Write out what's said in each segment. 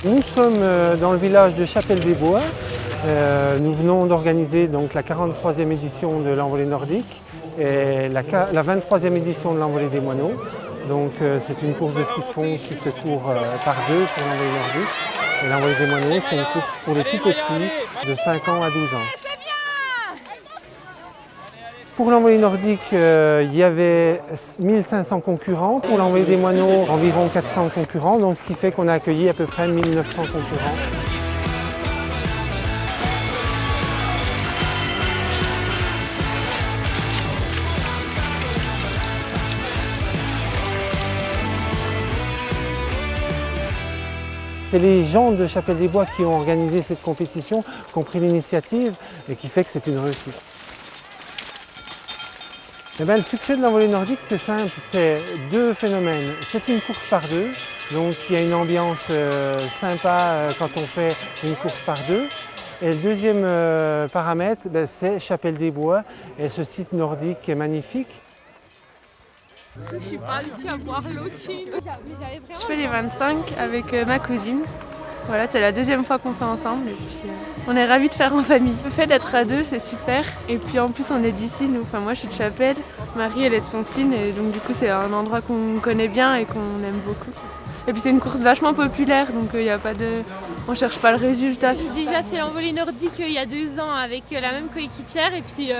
Nous sommes dans le village de Chapelle-des-Bois. Nous venons d'organiser donc la 43e édition de l'envolée nordique et la 23e édition de l'envolée des moineaux. Donc c'est une course de ski de fond qui se court par deux pour l'envolée nordique. Et l'envolée des moineaux, c'est une course pour les tout petits de 5 ans à 12 ans. Pour l'envolée nordique, il y avait 1500 concurrents. Pour l'envolée des moineaux, environ 400 concurrents, donc ce qui fait qu'on a accueilli à peu près 1900 concurrents. C'est les gens de Chapelle-des-Bois qui ont organisé cette compétition, qui ont pris l'initiative et qui fait que c'est une réussite. Le succès de l'envolée nordique, c'est simple, c'est deux phénomènes. C'est une course par deux, donc il y a une ambiance sympa quand on fait une course par deux. Et le deuxième paramètre, c'est Chapelle-des-Bois et ce site nordique est magnifique. Je suis pas habituée à boire l'eau chine. Je fais les 25 avec ma cousine. Voilà, c'est la deuxième fois qu'on fait ensemble et puis on est ravis de faire en famille. Le fait d'être à deux, c'est super. Et puis en plus, on est d'ici, nous. Enfin, moi, je suis de Chapelle, Marie, elle est de Foncine et donc du coup, c'est un endroit qu'on connaît bien et qu'on aime beaucoup. Et puis c'est une course vachement populaire, donc il y a pas de... on cherche pas le résultat. J'ai déjà fait l'envolée nordique il y a 2 ans avec la même coéquipière et puis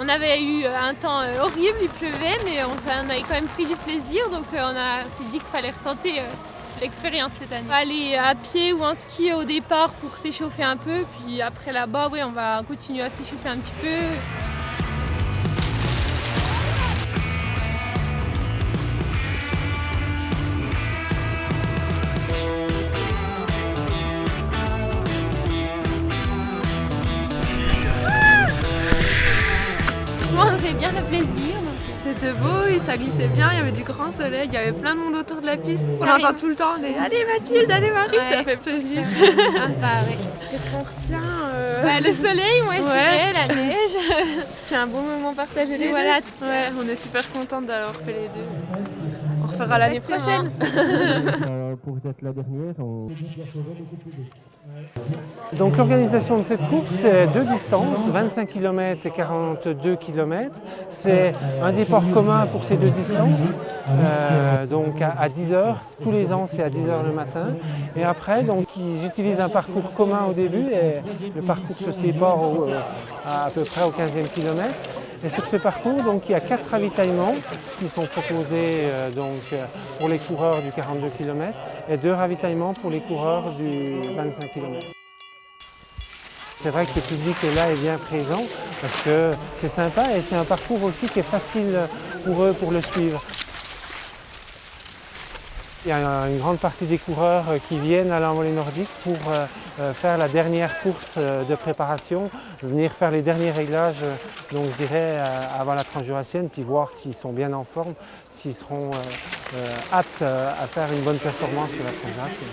on avait eu un temps horrible, il pleuvait, mais on avait quand même pris du plaisir, donc on s'est dit qu'il fallait retenter l'expérience cette année. Aller à pied ou en ski au départ pour s'échauffer un peu, puis après là-bas, on va continuer à s'échauffer un petit peu. On s'est bien le plaisir. C'était beau, ça glissait bien, il y avait du grand soleil, il y avait plein de monde autour de la piste. On entend tout le temps des « Allez Mathilde, allez Marie !» Ça fait plaisir. Sympa, ouais. Qu'est-ce qu'on retient Le soleil, moi je dirais, la neige. Puis un bon moment partagé les deux. Voilà. Ouais, on est super contente d'avoir fait les deux. On refera l'année prochaine. Pour être la dernière, Donc l'organisation de cette course, c'est deux distances, 25 km et 42 km. C'est un départ commun pour ces deux distances, donc à 10 h. Tous les ans, c'est à 10 h le matin. Et après, donc, ils utilisent un parcours commun au début et le parcours se sépare à peu près au 15e kilomètre. Et sur ce parcours, donc, il y a 4 ravitaillements qui sont proposés pour les coureurs du 42 km et 2 ravitaillements pour les coureurs du 25 km. C'est vrai que le public est là et bien présent parce que c'est sympa et c'est un parcours aussi qui est facile pour eux pour le suivre. Il y a une grande partie des coureurs qui viennent à l'envolée nordique pour faire la dernière course de préparation, venir faire les derniers réglages, donc je dirais avant la tranche jurassienne, puis voir s'ils sont bien en forme, s'ils seront aptes à faire une bonne performance sur la tranche jurassienne.